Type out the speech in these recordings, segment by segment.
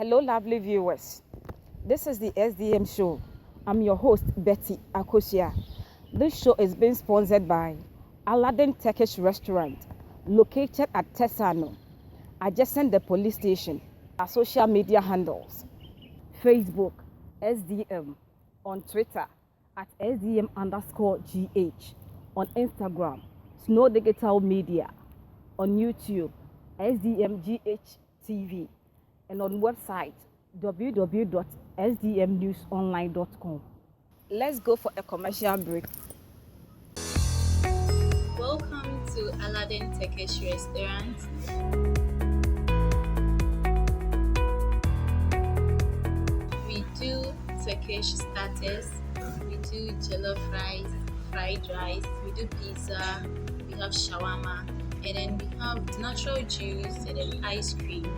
Hello, lovely viewers. This is the SDM show. I'm your host, Betty Akosia. This show is being sponsored by Aladdin Turkish Restaurant, located at Tesano, adjacent the police station. Our social media handles: Facebook, SDM, on Twitter, at SDM_GH, on Instagram, Snow Digital Media, on YouTube, SDMGH TV, and on website www.sdmnewsonline.com. Let's go for a commercial break. Welcome to Aladdin Turkish Restaurant. We do Turkish starters, we do jollof rice, fried rice, we do pizza, we have shawarma, and then we have natural juice and then ice cream.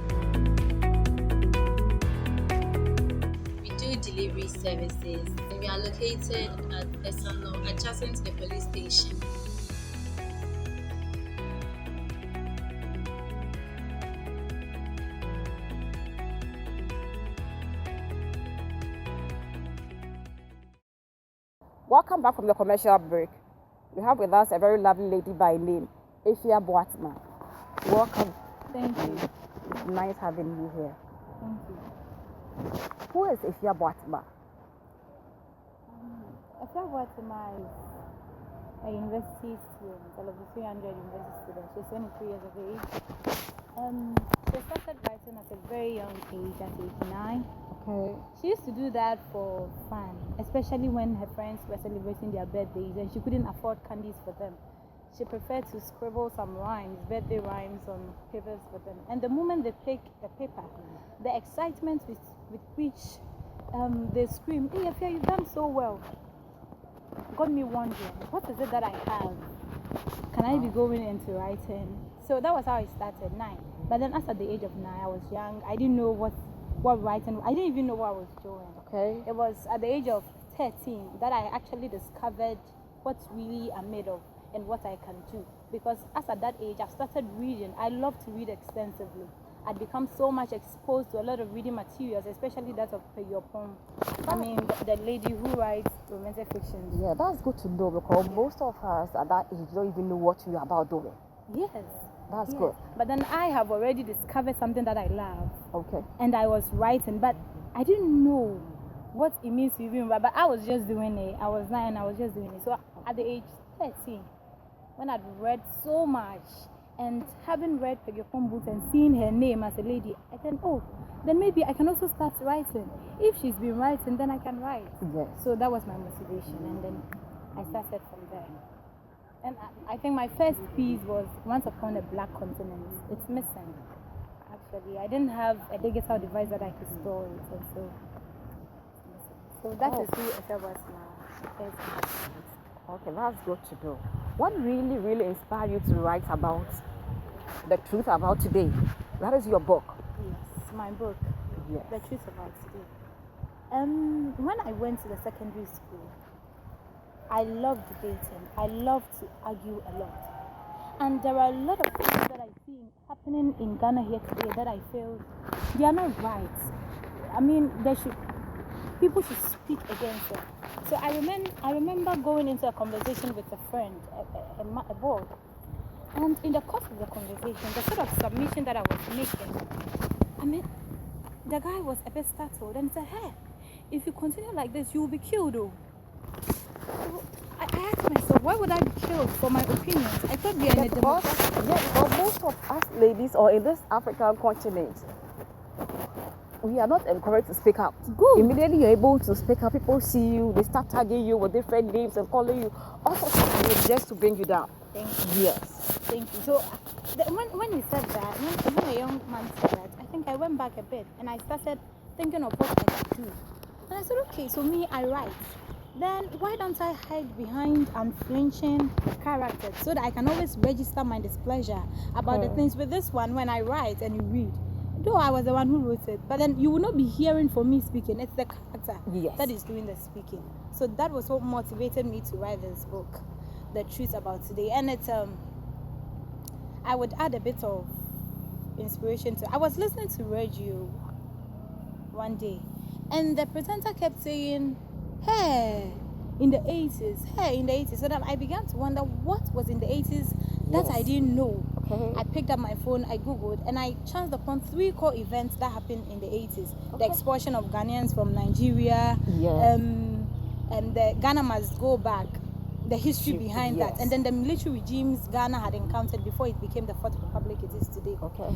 We do delivery services, and we are located at Esano, adjacent to the police station. Welcome back from the commercial break. We have with us a very lovely lady by name Afia Boatemaa. Welcome. Thank you. It's nice having you here. Thank you. Who is Afia Boatemaa? Afia Boatemaa is a university student, a level 300 university student. She's 23 years of age. She started writing at a very young age, at age 9. Okay. She used to do that for fun, especially when her friends were celebrating their birthdays and she couldn't afford candies for them. She preferred to scribble some rhymes, birthday rhymes, on papers for them. And the moment they pick a paper, the excitement with which they scream, "Hey, Afia, you've done so well," got me wondering, what is it that I have? Can I be going into writing? So that was how I started, 9. But then as at the age of 9, I was young. I didn't know what writing, I didn't even know what I was doing. Okay. It was at the age of 13 that I actually discovered what really I'm made of and what I can do. Because as at that age, I've started reading. I love to read extensively. I'd become so much exposed to a lot of reading materials, especially that of Peyopon. I mean, the lady who writes romantic fiction. Yeah, that's good to know, because most of us at that age don't even know what we're about doing. Yes. That's yes. good. But then I have already discovered something that I love. Okay. And I was writing, but I didn't know what it means to even write. But I was just doing it. I was 9, I was just doing it. So at the age 13, when I'd read so much, and having read Peggy's books and seeing her name as a lady, I thought, oh, then maybe I can also start writing. If she's been writing, then I can write. Yes. So that was my motivation, and then I started from there. And I think my first piece was Once Upon a Black Continent. It's missing, actually. I didn't have a digital device that I could store it, and so that is who Afia was now. Okay, that's good to know. What really inspired you to write about the truth about today? That is your book. Yes, my book. Yes. The Truth About Today. When I went to the secondary school, I loved debating. I loved to argue a lot. And there are a lot of things that I see happening in Ghana here today that I feel they are not right. I mean, people should speak against it. So I remember going into a conversation with a friend, a boy, and in the course of the conversation, the sort of submission that I was making, I mean, the guy was a bit startled and said, "Hey, if you continue like this, you will be killed, though." So I asked myself, why would I be killed for my opinions? I thought we are in a democracy. Yes, but most of us ladies, or in this African continent, we are not encouraged to speak up. Good. Immediately you're able to speak up, people see you, they start tagging you with different names and calling you all sorts of names just to bring you down. Thank you. Yes. Thank you. So when he said that, when a young man said that, I think I went back a bit and I started thinking of what I could do. And I said, okay, so me, I write. Then why don't I hide behind unflinching characters so that I can always register my displeasure about the things. With this one, when I write and you read, though I was the one who wrote it, but then you will not be hearing from me speaking. It's the character that is doing the speaking. So that was what motivated me to write this book, The Truth About Today. And it's I would add a bit of inspiration to. I was listening to radio one day, and the presenter kept saying, "Hey, in the 80s, hey, in the 80s." So then I began to wonder what was in the 80s that I didn't know. Okay. I picked up my phone, I googled, and I chanced upon 3 core events that happened in the 80s. The expulsion of Ghanaians from Nigeria, Yes. and the Ghana must go back, the history behind that, and then the military regimes Ghana had encountered before it became the fourth republic it is today. Okay.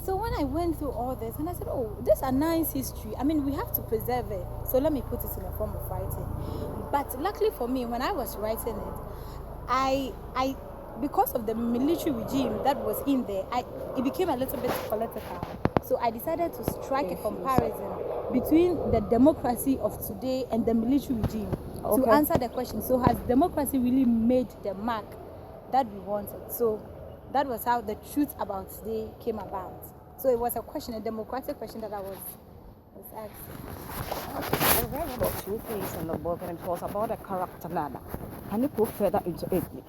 So when I went through all this, and I said, oh, these are nice history. I mean, we have to preserve it. So let me put it in a form of writing. But luckily for me, when I was writing it, I because of the military regime that was in there, it became a little bit political. So I decided to strike a comparison between the democracy of today and the military regime to answer the question. So has democracy really made the mark that we wanted? So that was how the truth about today came about. So it was a question, a democratic question that I was asked. I read about 2 things in the book, and it was about the character Nana. Can you go further into it, please?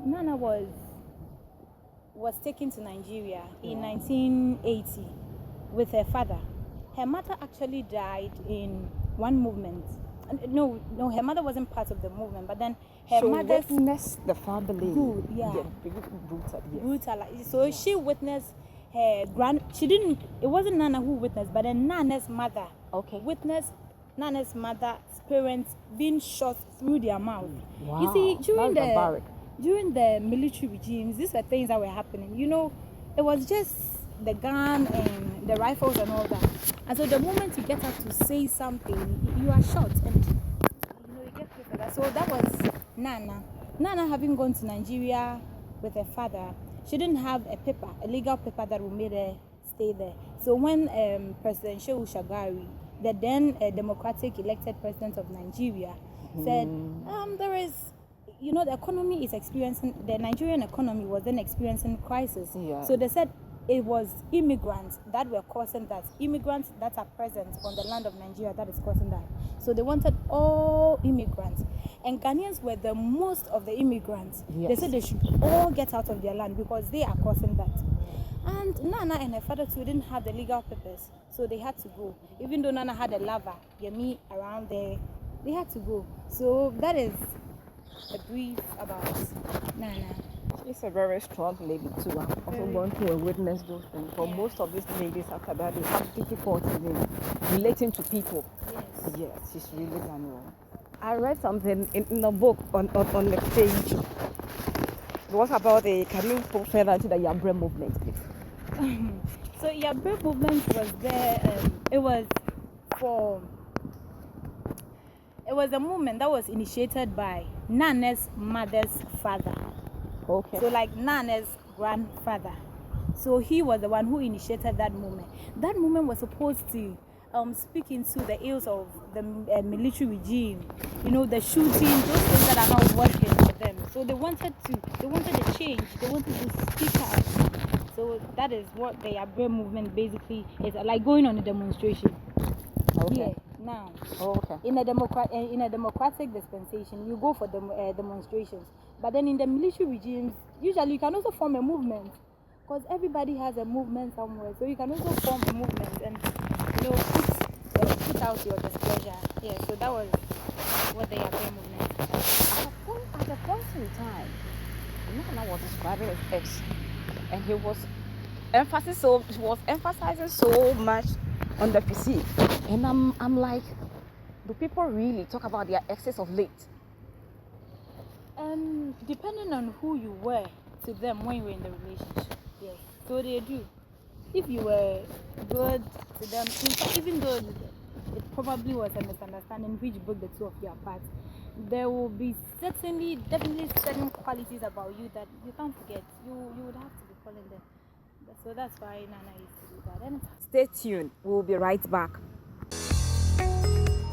Nana was taken to Nigeria in 1980 with her father. Her mother actually died in one movement. No, her mother wasn't part of the movement, but then her mother witnessed the family. Good, yeah. Brutal, yes. Brutal. So she witnessed her it wasn't Nana who witnessed, but then Nana's mother witnessed Nana's mother's parents being shot through their mouth. Wow. You see, during the military regimes, these were things that were happening. You know, it was just the gun and the rifles and all that. And so the moment you get out to say something, you are shot, and you get killed for that. So that was Nana. Nana, having gone to Nigeria with her father, she didn't have a legal paper that would make her stay there. So when President Shehu Shagari, the then democratic elected president of Nigeria, said, there is, the economy is experiencing, the Nigerian economy was then experiencing crisis. Yeah. So they said it was immigrants that were causing that, immigrants that are present on the land of Nigeria that is causing that. So they wanted all immigrants. And Ghanaians were the most of the immigrants. Yes. They said they should all get out of their land because they are causing that. And Nana and her father too didn't have the legal papers, so they had to go. Even though Nana had a lover, Yemi, around there, they had to go. So that is a brief about Nana. She's a very strong lady too. I've also gone through and witnessed those things. For most of these ladies after that, they have difficulty in relating to people. Yes, she's really done well. I read something in the book on the page. It was about can you go further into the Yabre movement, please? So Yabre movement was there. It was a movement that was initiated by Nana's mother's father. Okay. So like Nana's grandfather. So he was the one who initiated that movement. That movement was supposed to speak into the ills of the military regime, the shooting, those things that are not working for them. So they wanted a change. They wanted to speak out. So that is what the Yabre movement basically is, like going on a demonstration. Okay. Yeah. Now, in a democratic dispensation, you go for demonstrations. But then in the military regimes, usually you can also form a movement, because everybody has a movement somewhere. So you can also form a movement and put out your displeasure. Yeah. So that was what the Yabre movement is. At a point in time, Nana was describing his ex, and he was emphasizing so much on the physique. And I'm like, do people really talk about their exes of late? Depending on who you were to them when you were in the relationship, yes. So they do. If you were good to them, even though it probably was a misunderstanding which broke the two of you apart, there will be definitely certain qualities about you that you can't forget. You would have to be calling them. So that's why Nana used to do that. And stay tuned. We'll be right back.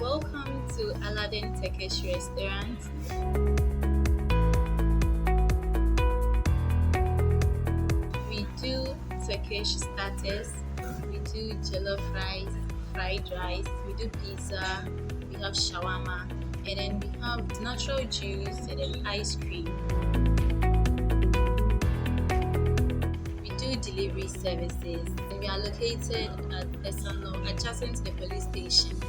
Welcome to Aladdin Turkish Restaurant. We do Turkish starters. We do jollof rice, fried rice. We do pizza. We have shawarma, and then we have natural juice and then ice cream. We do delivery services. And we are located at Esano, adjacent to the police station.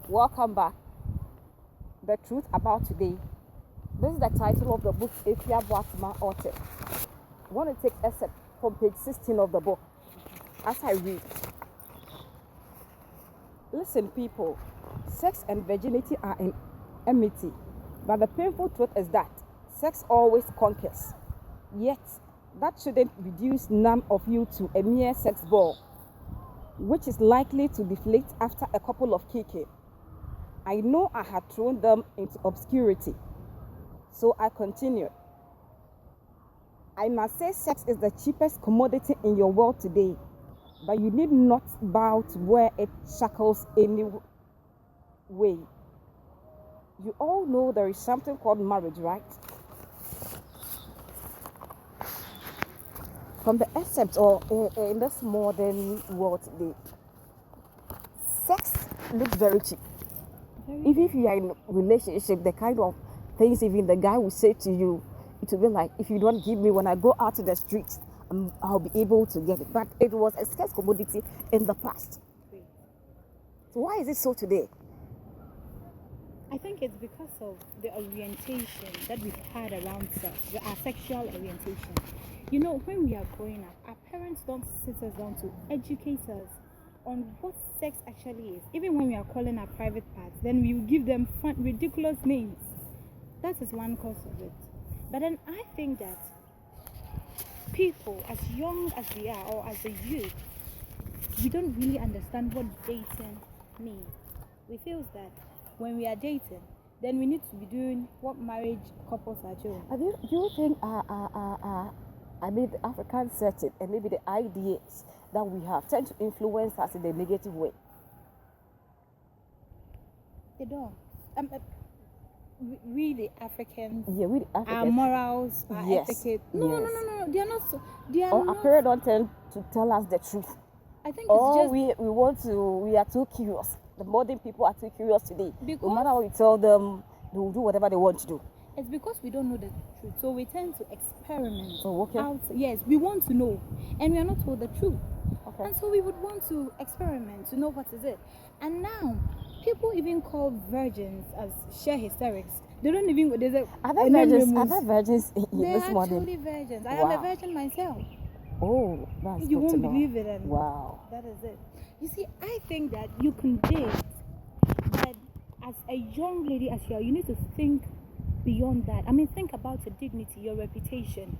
Welcome back. The truth about today. This is the title of the book, Afia Boatemaa author. I want to take excerpt from page 16 of the book as I read. Listen, people, sex and virginity are in enmity, but the painful truth is that sex always conquers. Yet, that shouldn't reduce none of you to a mere sex ball, which is likely to deflate after a couple of kicking. I know I had thrown them into obscurity, so I continued. I must say sex is the cheapest commodity in your world today, but you need not bow to where it shackles any way. You all know there is something called marriage, right? From the excerpt or in this modern world today, sex looks very cheap. Even if you are in a relationship, the kind of things even the guy will say to you, it will be like, if you don't give me when I go out to the streets, I'll be able to get it. But it was a scarce commodity in the past. So why is it so today? I think it's because of the orientation that we've had around sex, our sexual orientation. You know, when we are growing up, our parents don't sit us down to educate us on what sex actually is. Even when we are calling our private parts, then we will give them fun, ridiculous names. That is one cause of it. But then I think that people, as young as we are, or as a youth, we don't really understand what dating means. We feel that when we are dating, then we need to be doing what marriage couples are doing. Do you think the African setting and maybe the ideas that we have tend to influence us in a negative way? They don't. We the Africans, we the Africans, our morals, our etiquette. No. They are not so. They are not. Our parents don't tend to tell us the truth. I think it's just we are too curious. The modern people are too curious today. Because no matter what we tell them, they will do whatever they want to do. It's because we don't know the truth, so we tend to experiment. Oh, okay. Yes, we want to know, and we are not told the truth. Okay. And so we would want to experiment to know what is it. And now, people even call virgins as sheer hysterics. They don't even. There's a. Are there virgins in they this are modern? actually virgins. I am a virgin myself. Oh, that's You good won't to know. believe it. And wow. That is it. You see, I think that you can date, but as a young lady as you are, you need to think beyond that. I mean, think about your dignity, your reputation.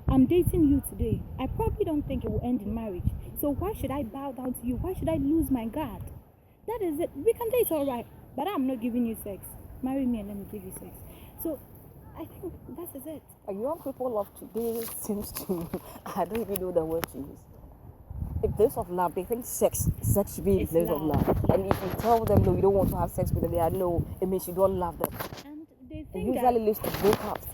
I'm dating you today. I probably don't think it will end in marriage. So why should I bow down to you? Why should I lose my guard? That is it. We can date, all right, but I'm not giving you sex. Marry me and let me give you sex. So I think that is it. Young people of today seems to, I don't even know the word to use. In place of love, they think sex should be in place of love. And if you tell them no, you don't want to have sex with them, they are no, it means you don't love them. And they think it usually leads to breakups.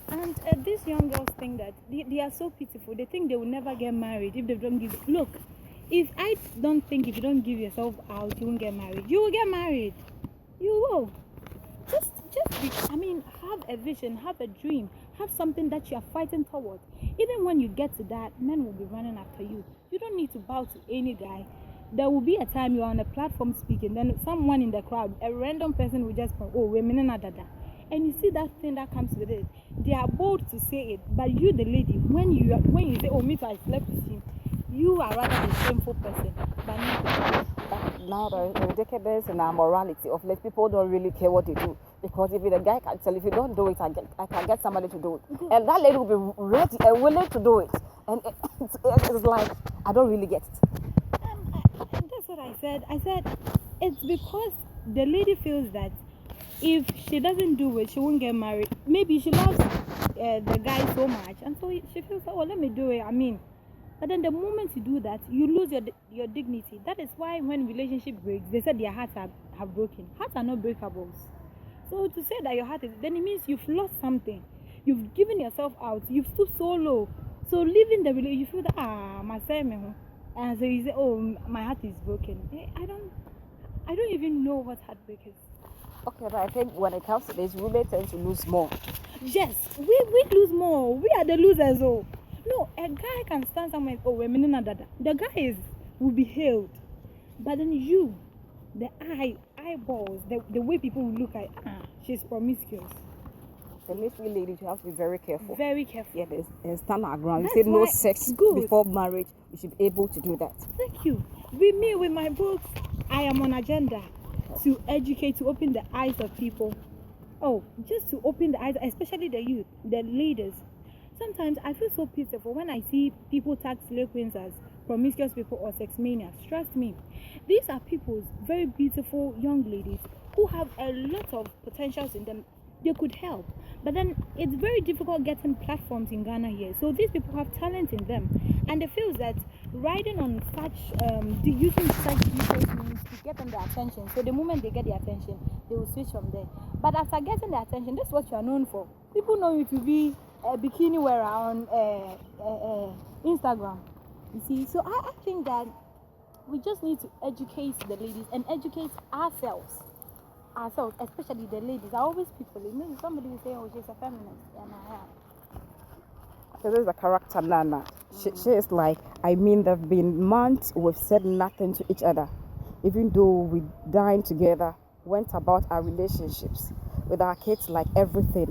And these young girls think that they are so pitiful. They think they will never get married if they don't give. Look, if I don't think if you don't give yourself out, you won't get married. You will get married. You will. Just have a vision, have a dream, have something that you are fighting towards. Even when you get to that, men will be running after you. You don't need to bow to any guy. There will be a time you are on a platform speaking, then someone in the crowd, a random person will just go, oh, we're dada. And you see that thing that comes with it. They are bold to say it, but you, the lady, when you say, oh, me too, I slept with him, you are rather a shameful person. But now the ridiculous and our morality of like people don't really care what they do, because if the guy can tell, if you don't do it, I can get somebody to do it. Good. And that lady will be ready and willing to do it. And it's like, I don't really get it. That's what I said. I said it's because the lady feels that if she doesn't do it, she won't get married. Maybe she loves the guy so much, and so she feels, oh, let me do it. I mean, but then the moment you do that, you lose your dignity. That is why when relationship breaks, they said their hearts are broken. Hearts are not breakables. So to say that your heart is, then it means you've lost something. You've given yourself out. You've stood so low. So leaving the relationship, you feel that my family, And so you say, "Oh, my heart is broken." I don't even know what heartbreak is. Okay, but I think when it comes to this, women tend to lose more. Yes, we lose more. We are the losers. Oh, no, a guy can stand somewhere. Oh, we're meaning that. The guy will be hailed, but then you, the eyeballs, the way people will look at, she's promiscuous. So we ladies, you have to be very careful. Very careful. Yeah, and stand our ground. That's You say no why sex good. before marriage. You should be able to do that. Thank you. With me, with my books, I am on agenda to educate, to open the eyes of people. Oh, just to open the eyes, especially the youth, the leaders. Sometimes I feel so pitiful when I see people tag slave queens as promiscuous people or sex maniacs. Trust me, these are people, very beautiful young ladies who have a lot of potentials in them. They could help, but then it's very difficult getting platforms in Ghana here. So these people have talent in them, and they feel that riding on such using such details means to get them their attention. So the moment they get the attention, they will switch from there. But after getting the attention, this is what you are known for. People know you to be a bikini wearer on Instagram. You see, so I think that we just need to educate the ladies and educate ourselves, especially the ladies. I always people, maybe somebody will say, "Oh, she's a feminist," and I am. So this is a character, Nana. She is like, I mean, there have been months we've said nothing to each other, even though we dined together, went about our relationships with our kids, like everything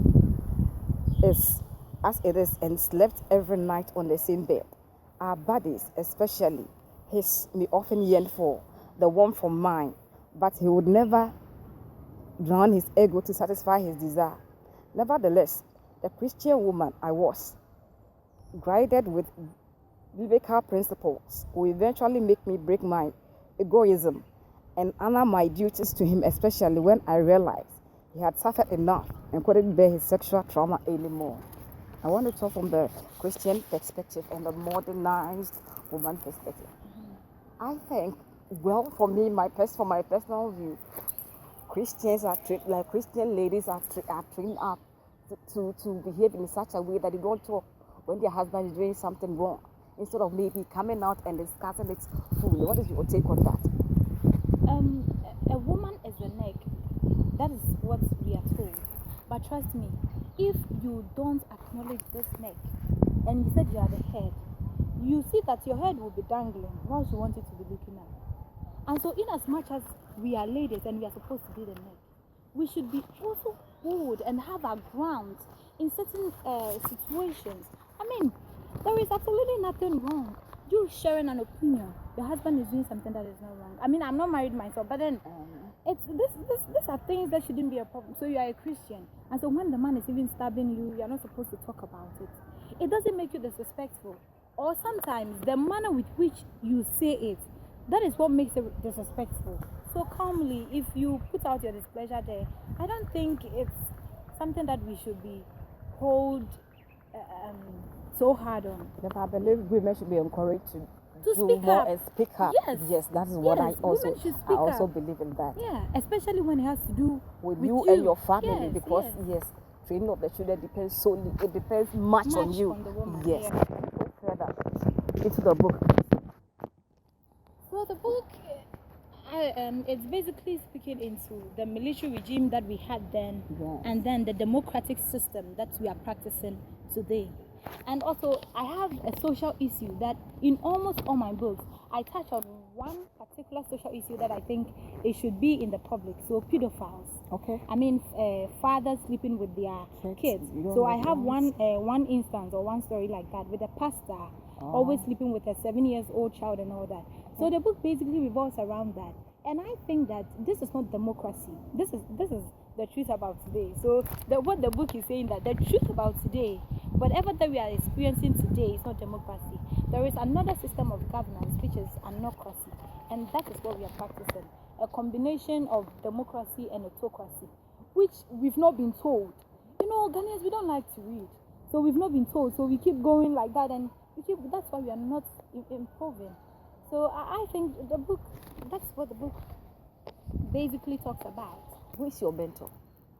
is as it is, and slept every night on the same bed. Our bodies, especially his, may often yearn for the warmth from mine, but he would never drown his ego to satisfy his desire. Nevertheless, the Christian woman I was, guided with biblical principles, will eventually make me break my egoism and honor my duties to him, especially when I realized he had suffered enough and couldn't bear his sexual trauma anymore. I want to talk from the Christian perspective and the modernized woman perspective. I think, well, for me, from my personal view, Christians are trained, like Christian ladies are trained up to behave in such a way that they don't talk when their husband is doing something wrong, instead of maybe coming out and discussing it fully. What is your take on that? A woman is the neck. That is what we are told. But trust me, if you don't acknowledge this neck, and you said you are the head, you see that your head will be dangling whilst you want it to be looking up. And so, in as much as we are ladies and we are supposed to be the neck, we should be also bold and have our grounds in certain situations. I mean, there is absolutely nothing wrong. You sharing an opinion, your husband is doing something that is not wrong. I mean, I'm not married myself, but then these are things that shouldn't be a problem. So you are a Christian, and so when the man is even stabbing you, you are not supposed to talk about it. It doesn't make you disrespectful. Or sometimes the manner with which you say it, that is what makes it disrespectful. So calmly, if you put out your displeasure there, I don't think it's something that we should be hold so hard on. But I believe women should be encouraged to do speak more up and speak up. Yes, that is what I also women should speak also up. believe in that. Yeah, especially when it has to do With you and your family, Yes, because yes. training of the children depends solely. It depends much on you. on the woman. Yes. Yeah. Can you go further into the book? So the book, it's basically speaking into the military regime that we had then, Yes. and then the democratic system that we are practicing today. And also, I have a social issue that in almost all my books, I touch on one particular social issue that I think it should be in the public. So pedophiles. Okay. I mean, fathers sleeping with their kids. So I have one instance or one story like that with a pastor always sleeping with a 7-year-old child and all that. So the book basically revolves around that. And I think that this is not democracy. This is the truth about today. So what the book is saying, that the truth about today, whatever that we are experiencing today, is not democracy. There is another system of governance which is anocracy, and that is what we are practicing. A combination of democracy and autocracy, which we've not been told. You know, Ghanaians, we don't like to read, so we've not been told. So we keep going like that, and that's why we are not improving. So I think that's what the book basically talks about. Who is your mentor?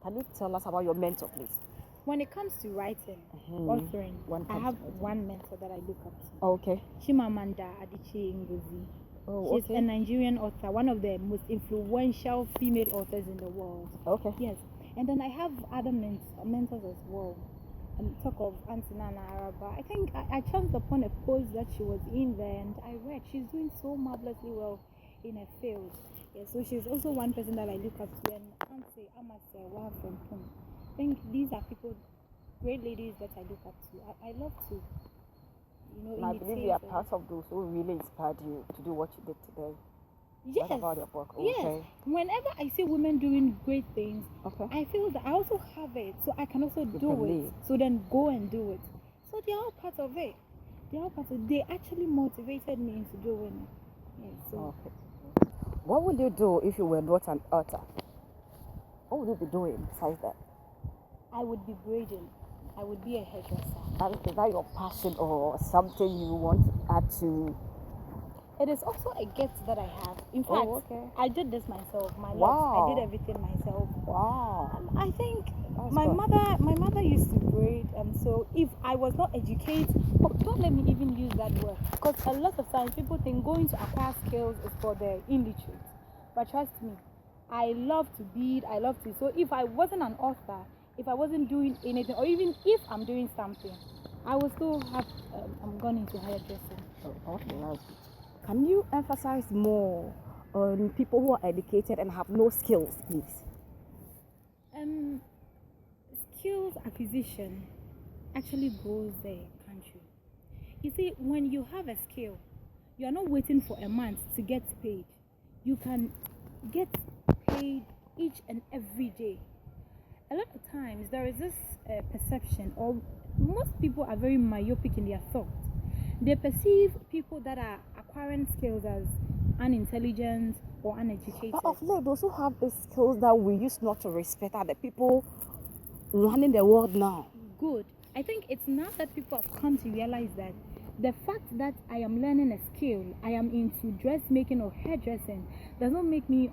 Can you tell us about your mentor, please? when it comes to writing, authoring, I have one mentor that I look up to. Okay. Chimamanda Adichie Ngozi. Oh, She's a Nigerian author, one of the most influential female authors in the world. Okay. Yes. And then I have other mentors as well. Talk of Auntie Nana Araba. I think I chanced upon a post that she was in there, and I read she's doing so marvelously well in her field. Yeah, so she's also one person that I look up to. And Auntie Amasewa from home. I think these are people, great ladies that I look up to. I love to, I believe you are part of those who really inspired you to do what you did today. Yes. What about your book? Yes. Okay. Whenever I see women doing great things, I feel that I also have it, so I can also do it. So then go and do it. So they are all part of it. They actually motivated me into doing it. Yes. So. Okay. What would you do if you were not an author? What would you be doing besides that? I would be braiding. I would be a hairdresser. Is that your passion or something you want to add to? It is also a gift that I have. In fact, I did this myself. My locks, I did everything myself. Wow. I think my mother used to braid, and so if I was not educated, don't let me even use that word, because a lot of times people think going to acquire skills is for the illiterate. But trust me, I love to bead. I love to. So if I wasn't an author, if I wasn't doing anything, or even if I'm doing something, I would still have. I'm gone into hairdressing. Okay. Can you emphasize more on people who are educated and have no skills, please? Skills acquisition actually grows the country. You see, when you have a skill, you are not waiting for a month to get paid. You can get paid each and every day. A lot of times there is this perception, or most people are very myopic in their thought. They perceive people that are acquiring skills as unintelligent or uneducated. But of late, those who have the skills that we used not to respect are the people running the world now. Good. I think it's now that people have come to realize that the fact that I am learning a skill, I am into dressmaking or hairdressing, does not make me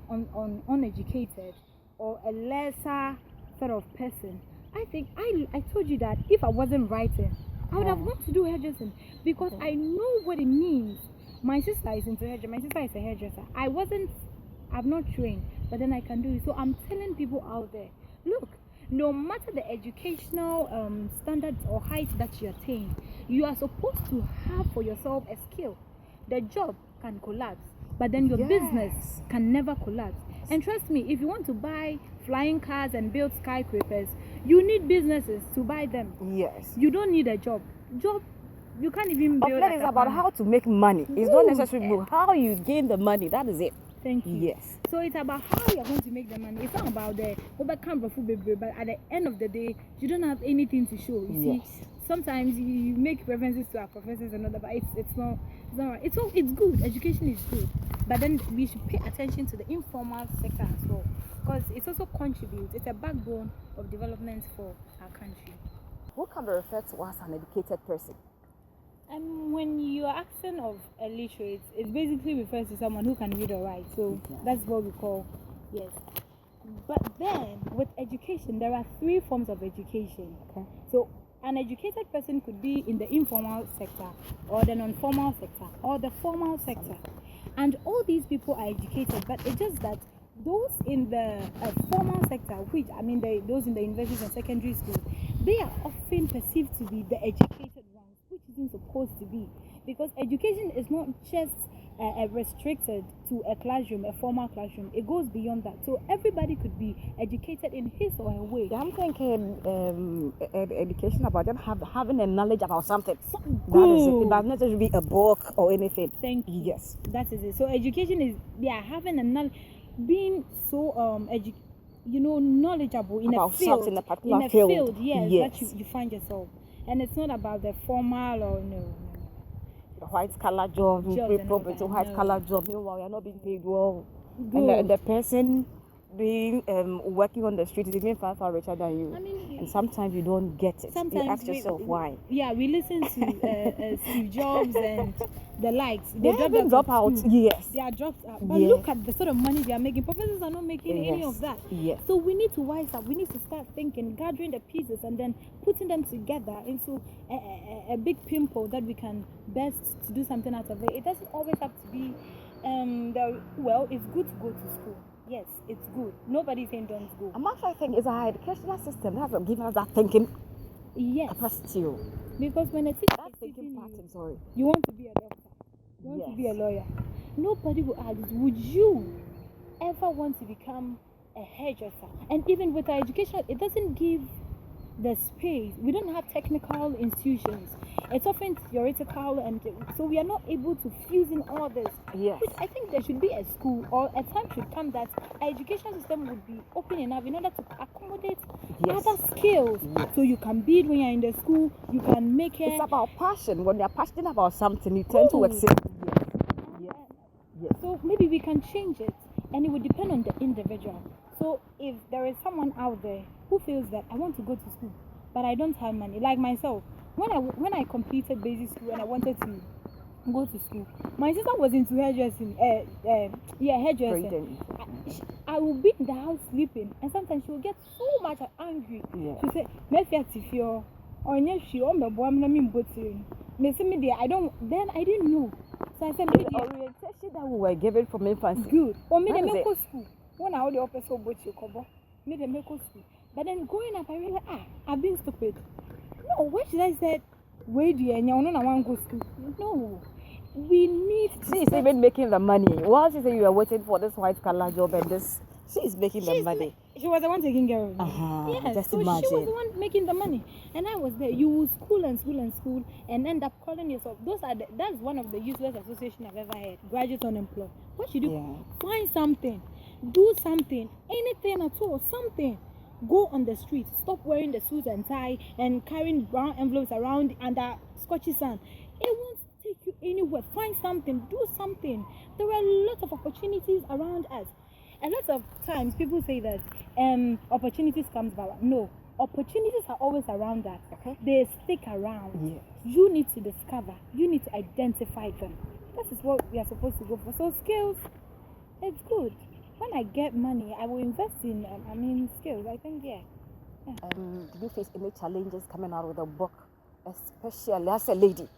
uneducated or a lesser sort of person. I think I told you that if I wasn't writing, I would have gone to do hairdressing, because I know what it means. My sister is into hairdressing. My sister is a hairdresser. I've not trained, but then I can do it. So I'm telling people out there, look, no matter the educational standards or height that you attain, you are supposed to have for yourself a skill. The job can collapse, but then your business can never collapse. And trust me, if you want to buy flying cars and build skyscrapers, you need businesses to buy them. Yes. You don't need a job. You can't even build. That is about how to make money. It's not necessarily how you gain the money. That is it. Thank you. Yes. So it's about how you're going to make the money. It's not about the overcome of food, but at the end of the day, you don't have anything to show. You see, sometimes you make references to our professors and other, but it's not right. It's good. Education is good, but then we should pay attention to the informal sector as well, because it also contributes. It's a backbone of development for our country. Who can be referred to as an educated person? When you are asking of illiterate, it basically refers to someone who can read or write. So that's what we call, yes. But then with education, there are 3 forms of education. Okay. So an educated person could be in the informal sector, or the non-formal sector, or the formal sector. And all these people are educated, but it's just that those in the formal sector, which those in the universities and secondary schools, they are often perceived to be the educated ones, which isn't supposed to be, because education is not just restricted to a classroom, a formal classroom. It goes beyond that. So everybody could be educated in his or her way. I'm thinking education about them having a knowledge about something. That is it. It doesn't necessarily be a book or anything. Thank you. Yes. That is it. So education is having a knowledge, being so knowledgeable in about a field, in a particular field. That you find yourself. And it's not about the formal or the white collar job, white collar job. Meanwhile, you're not being paid well. Good. And the person being working on the street is even far richer than you. I mean, And sometimes you don't get it. sometimes You ask yourself why. Yeah, we listen to Steve Jobs and the likes. They even drop out. Yes. They are dropped out. But Yes. look at the sort of money they are making. Professors are not making any of that. Yes. So we need to wise up. We need to start thinking, gathering the pieces and then putting them together into a big pimple that we can best to do something out of it. It doesn't always have to be well, it's good to go to school. Yes, it's good. Nobody's saying don't go. I'm actually thinking it's our educational system that has given us that thinking Yes. capacity. Because when a teacher That is thinking teaching part, you, I'm sorry. you want to be a doctor, you want to be a lawyer, nobody will ask, would you ever want to become a hairdresser? And even with our education, it doesn't give the space. We don't have technical institutions. It's often theoretical, and so we are not able to fuse in all this. Yes. Which I think there should be a school, or a time should come that our education system would be open enough in order to accommodate other skills. Yes. So you can build when you're in the school, you can make it. It's about passion. When you're passionate about something, you tend to excel. Yes. So maybe we can change it, and it would depend on the individual. So if there is someone out there who feels that I want to go to school, but I don't have money, like myself, when I completed basic school and I wanted to go to school, my sister was into hairdressing. Hairdressing. I will be in the house sleeping, and sometimes she will get so much angry. Yeah. She said, "Maybe Afia, or she on the boy, I don't. Then I didn't know. So I said, The orientation that we were given from infancy. Good. Or maybe That is go school. When I the office so much you cover, maybe go school. But then growing up, I realized, I've been stupid. No, why should I say, wait, I want to go school? No, we need to. She is even making the money. While she said you are waiting for this white collar job and this, she is making the money. She was the one taking care of me. Yes, just so imagine. she was the one making the money, and I was there. You will school and end up calling yourself. That's one of the useless association I've ever had. Graduate unemployed. What should you do? Find something, do something, anything at all, something. Go on the street. Stop wearing the suit and tie and carrying brown envelopes around under scotchy sun. It won't take you anywhere. Find something, do something. There are a lot of opportunities around us. A lot of times people say that opportunities comes by. No, opportunities are always around us. Okay. They stick around. Yes. You need to discover. You need to identify them. That is what we are supposed to go for. So skills, it's good. When I get money, I will invest in skills. I think did you face any challenges coming out with a book, especially as a lady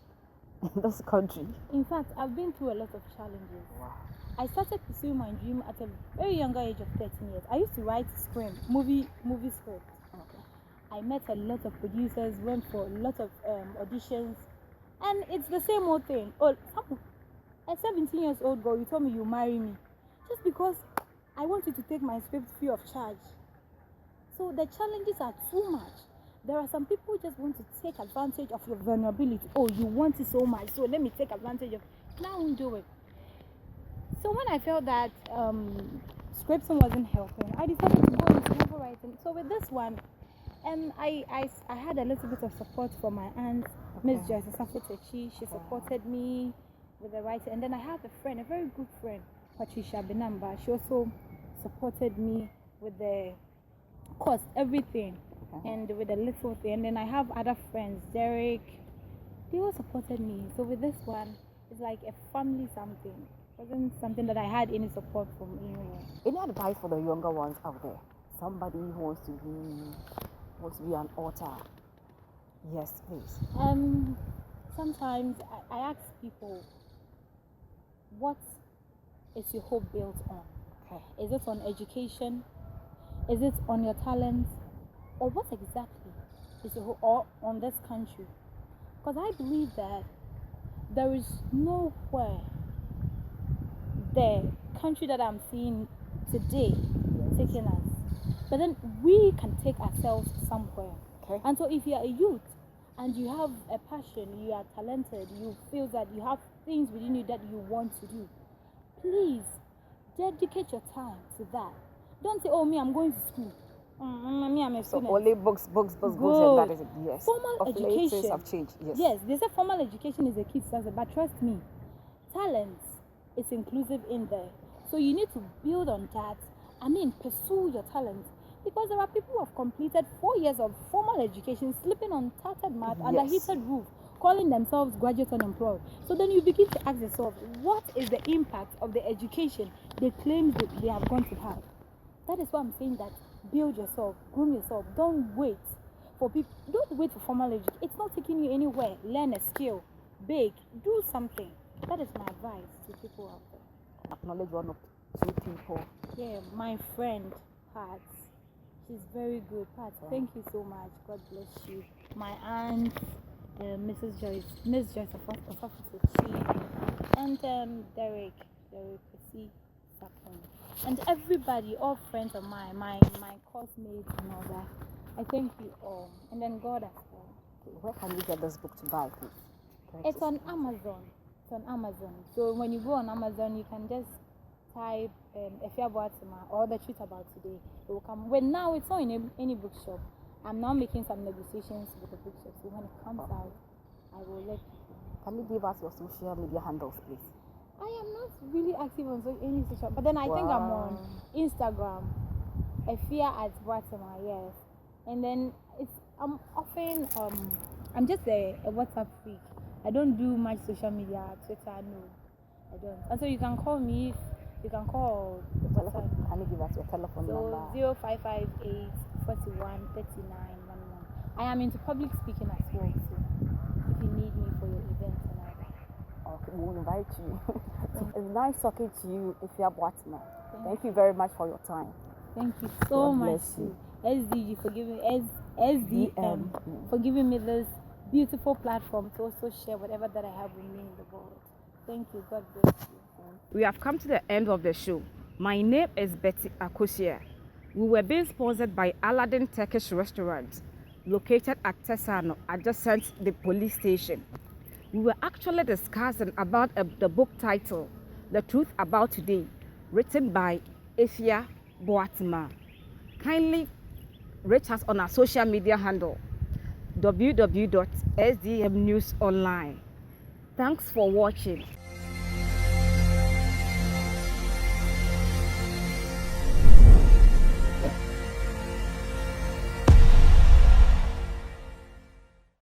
in this country? In fact, I've been through a lot of challenges. Wow. I started pursuing my dream at a very younger age of 13 years. I used to write movie scripts. Okay. I met a lot of producers, went for a lot of auditions, and it's the same old thing. A 17 years old girl, you told me you marry me just because I want you to take my script free of charge. So the challenges are too much. There are some people who just want to take advantage of your vulnerability. Oh, you want it so much, so let me take advantage of it. Now I won't do it. So when I felt that scripting wasn't helping, I decided to go into novel writing. So with this one, I had a little bit of support from my aunt, Miss Joyce Safetechi. She supported me with the writing. And then I have a friend, a very good friend, Patricia Benamba. She also supported me with the cost, everything, and with the little thing. And then I have other friends, Derek. They all supported me. So with this one, it's like a family something. It wasn't something that I had any support from anywhere. Any advice for the younger ones out there? Somebody who wants to be an author. Yes, please. Sometimes I ask people, what is your hope built on? Okay. Is it on education? Is it on your talent? Or what exactly is your hope, or on this country? Because I believe that there is nowhere the country that I'm seeing today taking us. But then we can take ourselves somewhere. Okay. And so if you are a youth and you have a passion, you are talented, you feel that you have things within you that you want to do, please dedicate your time to that. Don't say, oh, I'm going to school. I'm a student. So only books, and that is it. Yes. Formal education. Have changed. Yes. Yes, they say formal education is a key to success, but trust me, talent is inclusive in there. So you need to build on that pursue your talent. Because there are people who have completed 4 years of formal education, sleeping on tattered mat under heated roof, calling themselves graduate unemployed. So then you begin to ask yourself, what is the impact of the education they claim that they have gone to have? That is why I'm saying that build yourself, groom yourself. Don't wait for people. Don't wait for formal education. It's not taking you anywhere. Learn a skill, bake, do something. That is my advice to people out there. Acknowledge one of two people. Yeah, my friend Pat. She's very good. Pat, thank you so much. God bless you. My aunt, Mrs. Joyce, Miss Joyce of she, and Derek, Percy, Sapon, and everybody, all friends of mine, my course mates and all that. I thank you all, and then God as well. Okay, where can you get this book to buy, please? It's on Amazon. It's on Amazon. So when you go on Amazon, you can just type Afia Boatemaa or The Truth About Today. It will come. Well, now it's not in any bookshop. I'm now making some negotiations with the bookshop. So when it comes out, I will let you. Can you give us your social media handles, please? I am not really active on any social, but then I think I'm on Instagram, Afia at Boatemaa, yes. And then I'm often I'm just a WhatsApp freak. I don't do much social media, Twitter, no, I don't. And so you can call me. You can call the telephone. Can you give us your telephone number? 0558 41 39 11. I am into public speaking as well, so if you need me for your events and all that. Okay, we'll invite you. It's nice talking to you, Afia Boatemaa. Thank you very much for your time. Thank you so much, you. SDG for giving SDM for giving me this beautiful platform to also share whatever that I have with me in the world. Thank you. God bless you. We have come to the end of the show. My name is Betty Akosia. We were being sponsored by Aladdin Turkish Restaurant, located at Tesano, adjacent the police station. We were actually discussing about the book title, The Truth About Today, written by Afia Boatemaa. Kindly reach us on our social media handle, www.sdmnewsonline. Thanks for watching.